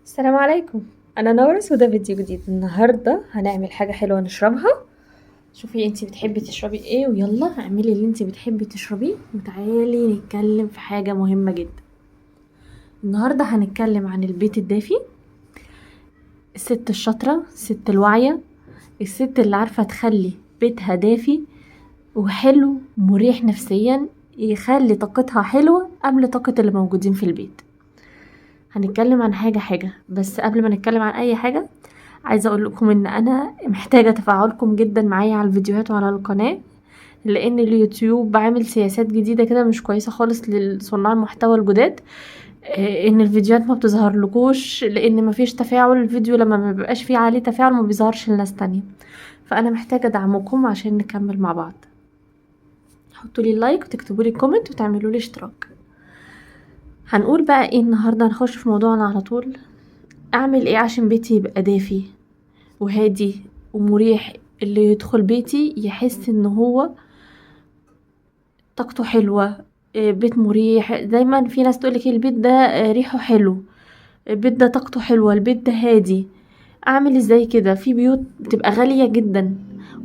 السلام عليكم. انا نورس وده فيديو جديد. النهارده هنعمل حاجه حلوه نشربها. شوفي انتي بتحبي تشربي ايه ويلا اعملي اللي انتي بتحبي تشربيه وتعالي نتكلم في حاجه مهمه جدا. النهارده هنتكلم عن البيت الدافي، الست الشاطره، الست الواعيه، الست اللي عارفه تخلي بيتها دافي وحلو مريح نفسيا، يخلي طاقتها حلوه قبل طاقه اللي موجودين في البيت. هنتكلم عن حاجه بس قبل ما نتكلم عن اي حاجه عايزه اقول لكم ان انا محتاجه تفاعلكم جدا معايا على الفيديوهات وعلى القناه، لان اليوتيوب عامل سياسات جديده كده مش كويسه خالص لصناع المحتوى الجداد. ان الفيديوهات ما بتظهر لكوش لان مفيش تفاعل، الفيديو لما ما بيبقاش فيه عليه تفاعل ما بيظهرش لناس تانية. فانا محتاجه دعمكم عشان نكمل مع بعض. حطوا لي لايك وتكتبوا لي كومنت وتعملوا لي اشتراك. هنقول بقى ايه النهارده، هنخش في موضوعنا على طول. اعمل ايه عشان بيتي يبقى دافي وهادي ومريح، اللي يدخل بيتي يحس ان هو طاقته حلوة. بيت مريح. دايما في ناس تقولك البيت ده ريحه حلو، البيت ده طاقته حلوة، البيت ده هادي. اعمل ازاي كده؟ في بيوت بتبقى غالية جدا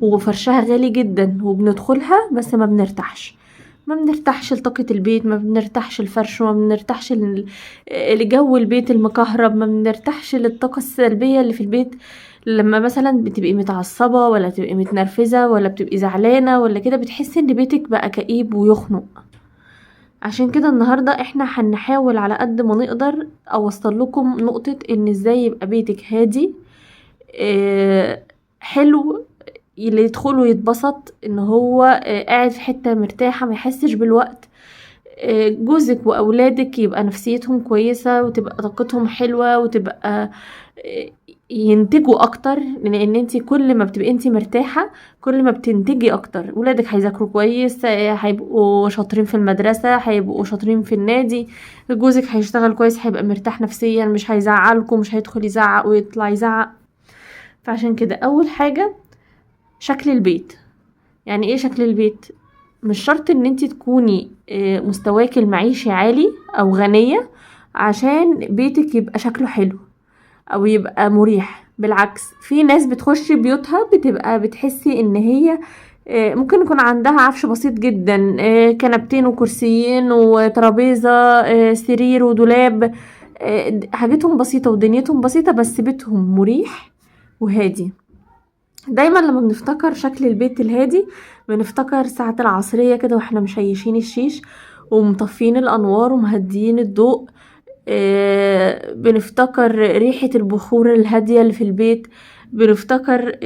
وفرشها غالي جدا وبندخلها بس ما بنرتاحش لطاقة البيت، ما بنرتاحش الفرش، ما بنرتاحش لجو البيت المكهرب، ما بنرتاحش للطاقة السلبية اللي في البيت. لما مثلا بتبقي متعصبة ولا تبقي متنرفزة ولا بتبقي زعلانة ولا كده بتحسي ان بيتك بقى كئيب ويخنق. عشان كده النهاردة احنا هنحاول على قد ما نقدر اوصل لكم نقطة ان ازاي يبقى بيتك هادي، حلو، اللي يدخله يتبسط ان هو قاعد في حتة مرتاحة ما يحسش بالوقت. جوزك واولادك يبقى نفسيتهم كويسة وتبقى طاقتهم حلوة وتبقى ينتجوا اكتر، لان انتي كل ما بتبقي انتي مرتاحة كل ما بتنتجي اكتر. ولادك هيذاكروا كويس، هيبقوا شاطرين في المدرسة، هيبقوا شاطرين في النادي. جوزك هيشتغل كويس، هيبقى مرتاح نفسيا، مش هيزعلكم، مش هيدخل يزعق ويطلع يزعق. فعشان كده اول حاجة شكل البيت. يعني ايه شكل البيت؟ مش شرط ان انتي تكوني مستواك المعيشي عالي او غنية عشان بيتك يبقى شكله حلو او يبقى مريح. بالعكس، في ناس بتخش بيوتها بتبقى بتحسي ان هي ممكن يكون عندها عفش بسيط جدا، كنبتين وكرسيين وترابيزة، سرير ودولاب، حاجتهم بسيطة ودنيتهم بسيطة بس بيتهم مريح وهادي. دايما لما بنفتكر شكل البيت الهادي بنفتكر ساعة العصرية كده واحنا مشيشين الشيش ومطفين الانوار ومهديين الضوء. بنفتكر ريحة البخور الهادية اللي في البيت. بنفتكر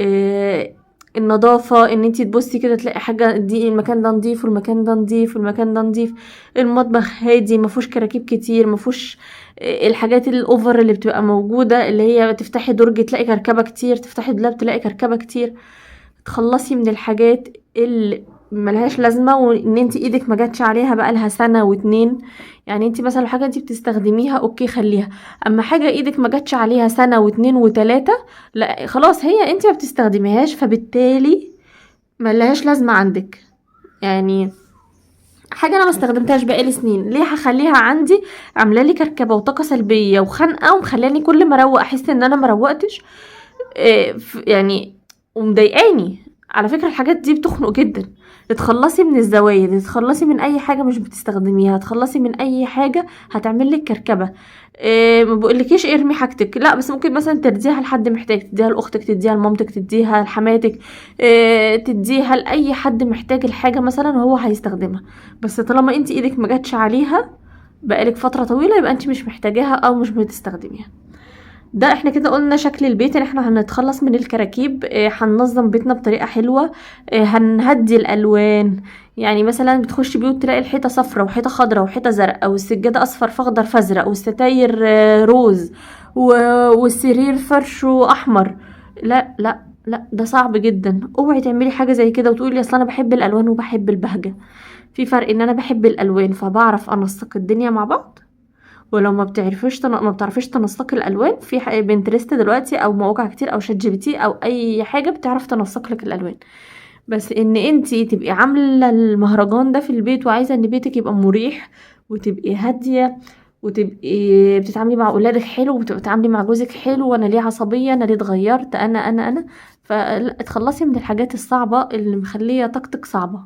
النظافة، ان انتي تبصي كده تلاقي حاجة دي المكان ده نضيف والمكان ده نضيف والمكان ده نضيف. المطبخ هادي مفهوش كراكيب كتير، مفهوش الحاجات الاوفر اللي بتبقى موجودة، اللي هي تفتحي درج تلاقي كركبة كتير، تفتحي دولاب تلاقي كركبة كتير. تخلصي من الحاجات اللي ملهاش لازمة وان انت ايدك ما جاتش عليها بقى لها سنة واتنين. يعني انت مثلا حاجة انت بتستخدميها اوكي خليها، اما حاجة ايدك ما جاتش عليها سنة واتنين وتلاتة لا خلاص هي انت ما بتستخدميهاش، فبالتالي ملهاش لازمة عندك. يعني حاجة انا ما استخدمتهاش بقالي سنين ليه هخليها عندي عامله لي كركبة وطاقة سلبية وخنقة ومخلاني كل ما اروق احس ان انا ما روقتش. يعني ومضايقاني. على فكرة الحاجات دي بتخنق جدا. تتخلصي من الزوايد، تتخلصي من اي حاجة مش بتستخدميها، تتخلصي من اي حاجة هتعمل لك كركبة. ما بقولكيش ارمي حاجتك لا، بس ممكن مثلا تديها لحد محتاج، تديها لاختك، تديها لمامتك، تديها لحماتك، تديها لاي حد محتاج الحاجة مثلا وهو هيستخدمها. بس طالما انت ايدك ما جاتش عليها بقالك فترة طويلة يبقى انت مش محتاجاها او مش بتستخدميها. ده احنا كده قلنا شكل البيت، ان احنا هنتخلص من الكراكيب، هننظم بيتنا بطريقة حلوة، هنهدي الالوان. يعني مثلا بتخش بيوت تلاقي الحيطة صفرة وحيطة خضرة وحيطة زرقاء والسجادة اصفر فاخضر فازرق والستاير روز والسرير فرشه احمر. لا لا لا، ده صعب جدا. اوعي تعملي حاجة زي كده وتقولي اصل انا بحب الالوان وبحب البهجة. في فرق ان انا بحب الالوان فبعرف انسق الدنيا مع بعض، ولو ما بتعرفيش تنسقي الالوان في بنترست دلوقتي او مواقع كتير او شات جي بي تي او اي حاجه بتعرف تنسق لك الالوان. بس ان انتي تبقي عامله المهرجان ده في البيت وعايزه ان بيتك يبقى مريح وتبقي هاديه وتبقي بتتعاملي مع اولادك حلو، وبتبقي بتتعاملي مع جوزك حلو، وانا ليه عصبيه، انا ليه اتغيرت، انا فتخلصي من الحاجات الصعبه اللي مخليه طاقتك صعبه.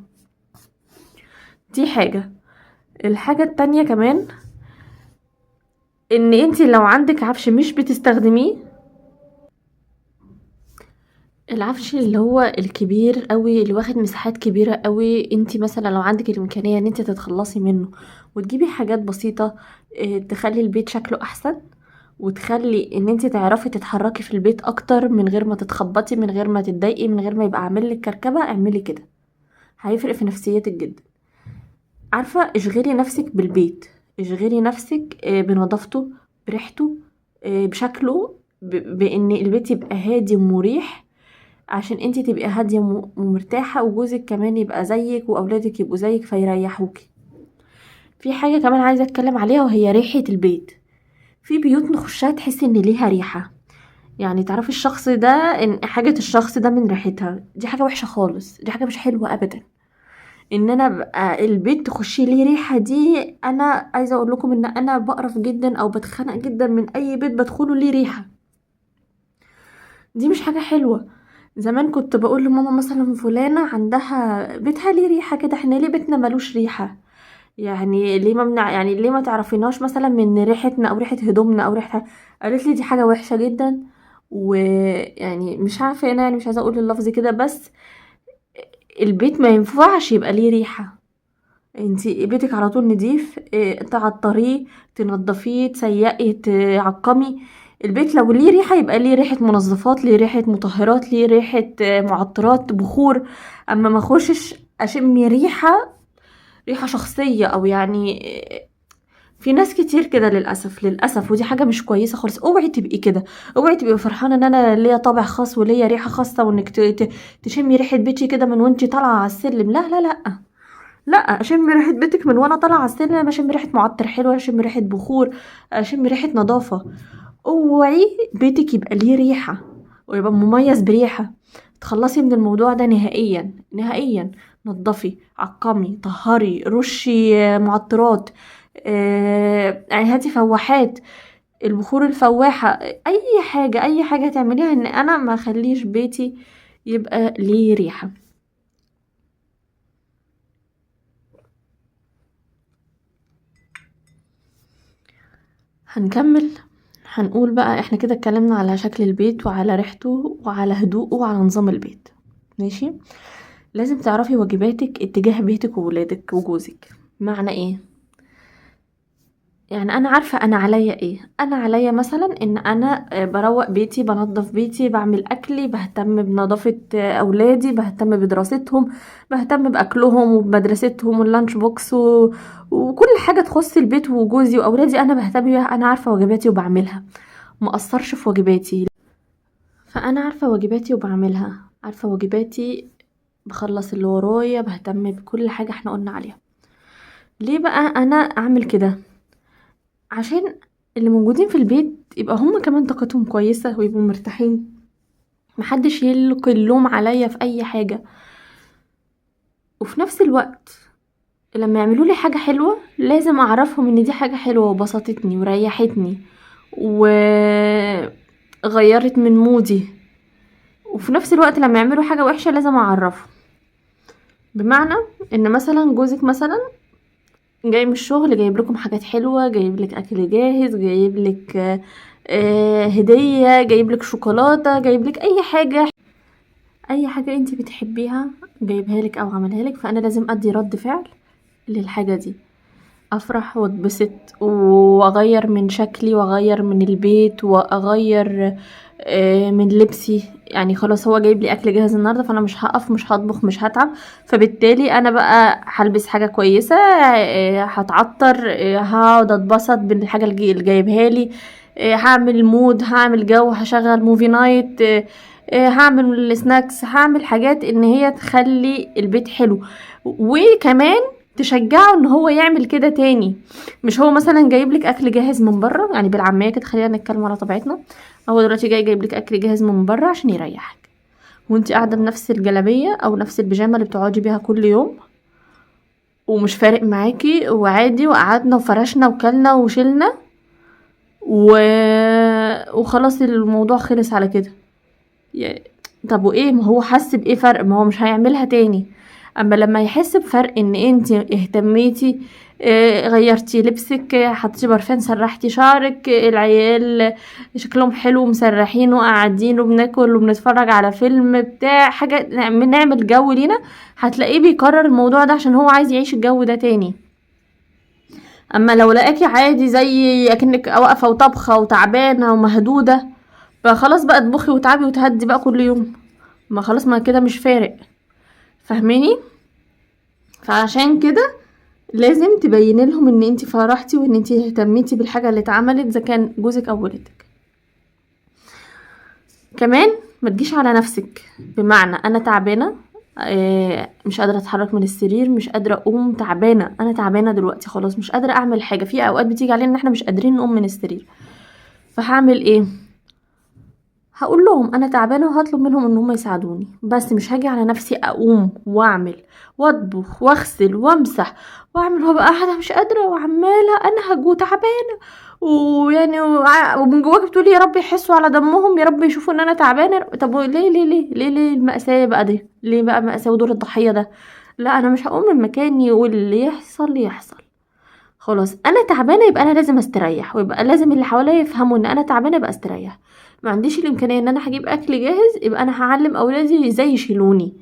دي حاجه. الحاجه التانية كمان ان انتي لو عندك عفش مش بتستخدميه، العفش اللي هو الكبير قوي اللي واخد مساحات كبيرة قوي، انتي مثلا لو عندك الامكانية ان انتي تتخلصي منه وتجيبي حاجات بسيطة تخلي البيت شكله احسن، وتخلي ان انتي تعرفي تتحركي في البيت اكتر من غير ما تتخبطي، من غير ما تتضايقي، من غير ما يبقى عامل لك كركبة، اعملي كده، هيفرق في نفسيتك جدا. عارفة، اشغلي نفسك بالبيت، اشغلي نفسك بنظافته، بريحته، بشكله، بان البيت يبقى هادي ومريح، عشان انتي تبقي هادية ومرتاحة، وجوزك كمان يبقى زيك، واولادك يبقوا زيك فيريحوكي. في حاجة كمان عايزة اتكلم عليها، وهي ريحة البيت. في بيوت نخشها تحسي ان ليها ريحة، يعني تعرفي الشخص ده ان حاجة الشخص ده من ريحتها، دي حاجة وحشة خالص، دي حاجة مش حلوة ابدا. ان انا ابقى البيت تخشي ليه ريحة، دي انا عايزة اقول لكم ان انا بقرف جدا او بتخنق جدا من اي بيت بدخله ليه ريحة، دي مش حاجة حلوة. زمان كنت بقول لماما مثلا فلانة عندها بيتها ليه ريحة كده، احنا ليه بيتنا ملوش ريحة؟ يعني ليه ممنع، يعني ليه ما تعرفيناش مثلا من ريحتنا او ريحة هدومنا او ريحة. قالت لي دي حاجة وحشة جدا، ويعني مش عارفة انا، يعني مش عايزة اقول اللفظ كده، بس البيت ما ينفعش يبقى ليه ريحة. انتي بيتك على طول نضيف، تعطريه، تنضفيه، تسيقي، تعقمي. البيت لو ليه ريحة يبقى ليه ريحة منظفات، ليه ريحة مطهرات، ليه ريحة معطرات، بخور. اما ما اخشش اشم ريحة شخصية، او يعني في ناس كتير كده للاسف للاسف، ودي حاجة مش كويسة خالص. اوعي تبقي كده، اوعي تبقي فرحانة ان انا ليا طابع خاص وليا ريحة خاصة، وانك تشمي ريحة بيتي كده من وانتي طالعة على السلم. لا لا لا، لا، اشم ريحه بيتك من وانا طالعه على السلم، اشم ريحه معطر حلو، اشم ريحه بخور، اشم ريحه نظافه. اوعي بيتك يبقى ليه ريحه ويبقى مميز بريحه. تخلصي من الموضوع ده نهائيا نهائيا. نظفي، عقمي، طهري، رشي معطرات، يعني هاتي فواحات، البخور الفواحه، اي حاجه اي حاجه تعمليها ان انا ما اخليش بيتي يبقى ليه ريحه. هنكمل. هنقول بقى احنا كده اتكلمنا على شكل البيت وعلى ريحته وعلى هدوءه وعلى نظام البيت، ماشي. لازم تعرفي واجباتك اتجاه بيتك وولادك وجوزك. معنى ايه؟ يعني انا عارفة انا عليا ايه. انا عليا مثلا ان انا بروق بيتي، بنظف بيتي، بعمل اكلي، بهتم بنظافة اولادي، بهتم بدراستهم، بهتم باكلهم وبمدرستهم واللانش بوكس وكل حاجة تخص البيت وجوزي واولادي انا بهتم بيها. انا عارفة واجباتي وبعملها، مقصرش في واجباتي. فانا عارفة واجباتي وبعملها، عارفة واجباتي، بخلص اللي ورايا، بهتم بكل حاجة احنا قلنا عليها. ليه بقى انا اعمل كده؟ عشان اللي موجودين في البيت يبقى هم كمان طاقتهم كويسة ويبقوا مرتاحين، محدش يلقي اللوم عليا في اي حاجة. وفي نفس الوقت لما يعملوا لي حاجة حلوة لازم اعرفهم ان دي حاجة حلوة وبسطتني وريحتني وغيرت من مودي. وفي نفس الوقت لما يعملوا حاجة وحشة لازم اعرفهم. بمعنى ان مثلا جوزك مثلا جاي من الشغل، جايب لكم حاجات حلوة، جايب لك اكل جاهز، جايب لك هدية، جايب لك شوكولاتة، جايب لك اي حاجة، اي حاجة انتي بتحبيها جايبها لك او عملها لك، فانا لازم ادي رد فعل للحاجة دي، افرح واتبسط واغير من شكلي واغير من البيت واغير من لبسي. يعني خلاص هو جايب لي اكل جاهز النهارده، فانا مش هقف، مش هطبخ، مش هتعب، فبالتالي انا بقى هلبس حاجه كويسه، هتعطر، هقعد اتبسط بالحاجه اللي جايبها لي، هعمل مود، هعمل جو، هشغل موفي نايت، هعمل سناكس، هعمل حاجات ان هي تخلي البيت حلو، وكمان تشجعه ان هو يعمل كده تاني. مش هو مثلا جايب لك اكل جاهز من بره، يعني بالعاميه كده، خلينا نتكلم على طبيعتنا، هو دلوقتي جايب لك اكل جاهز من بره عشان يريحك، وانت قاعده بنفس الجلابيه او نفس البيجامه اللي بتقعدي بيها كل يوم، ومش فارق معاكي وعادي، وقعدنا وفرشنا وكلنا وشلنا وخلاص الموضوع خلص على كده. طب وايه؟ ما هو حس بايه فرق؟ ما هو مش هيعملها تاني. اما لما يحس بفرق ان انت اهتميتي، غيرتي لبسك، حطيتي برفان، سرحتي شعرك، العيال شكلهم حلو مسرحين وقاعدين وبناكل وبنتفرج على فيلم بتاع حاجه، نعمل جو لينا، هتلاقيه بيكرر الموضوع ده عشان هو عايز يعيش الجو ده تاني. اما لو لقاكي عادي زي اكنك واقفه وطبخه وتعبانه ومهدوده، فخلاص بقى اطبخي وتعبي وتهدي بقى كل يوم، ما خلاص ما كده مش فارق. فاهماني؟ فعشان كده لازم تبيني لهم ان انتي فرحتي وان انتي اهتميتي بالحاجه اللي اتعملت، اذا كان جوزك او ولدك. كمان ما تجيش على نفسك، بمعنى انا تعبانه، مش قادره اتحرك من السرير، مش قادره اقوم، تعبانه، انا تعبانه دلوقتي خلاص مش قادره اعمل حاجه. في اوقات بتيجي علينا ان احنا مش قادرين نقوم من السرير، فهعمل ايه؟ هقول لهم انا تعبانه وهطلب منهم ان هم يساعدوني، بس مش هاجي على نفسي اقوم واعمل واطبخ واغسل وامسح واعمل وابقى قاعده مش قادره وعماله انهج وتعبانه، ويعني ومن جواك بتقولي يا رب يحسوا على دمهم، يا رب يشوفوا ان انا تعبانه. طب ليه المأساة بقى دي؟ ليه بقى مأساة ودور الضحيه ده؟ لا، انا مش هقوم من مكاني واللي يحصل يحصل. خلاص انا تعبانه يبقى انا لازم استريح، ويبقى لازم اللي حواليا يفهموا ان انا تعبانه يبقى استريح. ما عنديش الامكانيه ان انا هجيب اكل جاهز، يبقى انا هعلم اولادي ازاي يشيلوني،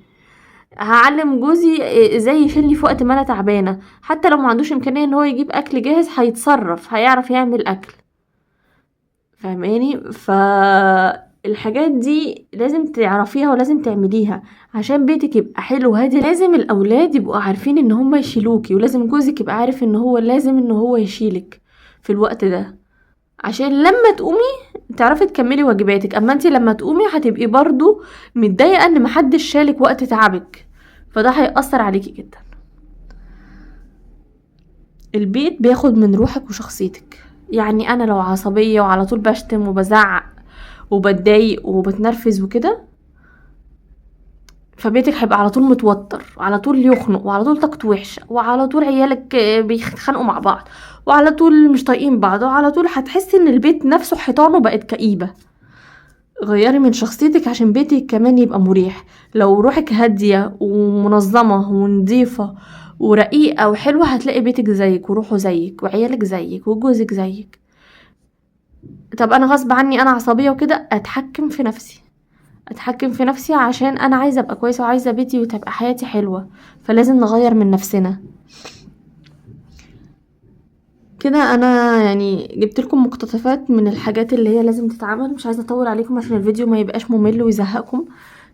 هعلم جوزي ازاي يشيلني في وقت ما انا تعبانه. حتى لو ما عندوش امكانيه ان هو يجيب اكل جاهز هيتصرف، هيعرف يعمل اكل. فاهماني؟ الحاجات دي لازم تعرفيها ولازم تعمليها عشان بيتك يبقى حلو هادي. لازم الاولاد يبقوا عارفين ان هم يشيلوكي، ولازم جوزك يبقى عارف ان هو لازم ان هو يشيلك في الوقت ده، عشان لما تقومي تعرفي تكملي واجباتك. اما انتي لما تقومي هتبقي برضو متضايقه ان محدش شالك وقت تعبك، فده هيأثر عليكي جدا. البيت بياخد من روحك وشخصيتك. يعني انا لو عصبيه وعلى طول بشتم وبزعق وبتضايق وبتنرفز وكده، فبيتك هيبقى على طول متوتر، وعلى طول يخنق، وعلى طول طاقته وحشه، وعلى طول عيالك بيتخانقوا مع بعض، وعلى طول مش طايقين بعض، وعلى طول هتحسي ان البيت نفسه حيطانه بقت كئيبه. غيري من شخصيتك عشان بيتك كمان يبقى مريح. لو روحك هاديه ومنظمه ونظيفه ورقيقه وحلوه، هتلاقي بيتك زيك وروحه زيك وعيالك زيك وجوزك زيك. طب انا غصب عني انا عصبيه وكده، اتحكم في نفسي عشان انا عايزه ابقى كويسه وعايزه بيتي وتبقى حياتي حلوه. فلازم نغير من نفسنا كده. انا يعني جبت لكم مقتطفات من الحاجات اللي هي لازم تتعمل، مش عايزه اطول عليكم عشان الفيديو ما يبقاش ممل ويزهقكم.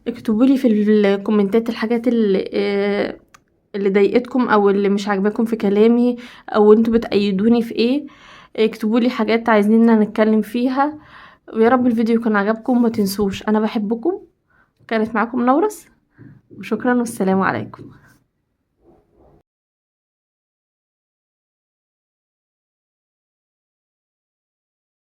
اكتبوا لي في الكومنتات الحاجات اللي ضايقتكم او اللي مش عاجباكم في كلامي، او انتوا بتأيدوني في ايه. اكتبوا لي حاجات عايزيننا نتكلم فيها. ويا رب الفيديو يكون عجبكم. ما تنسوش انا بحبكم. كانت معاكم نورس، وشكرا والسلام عليكم.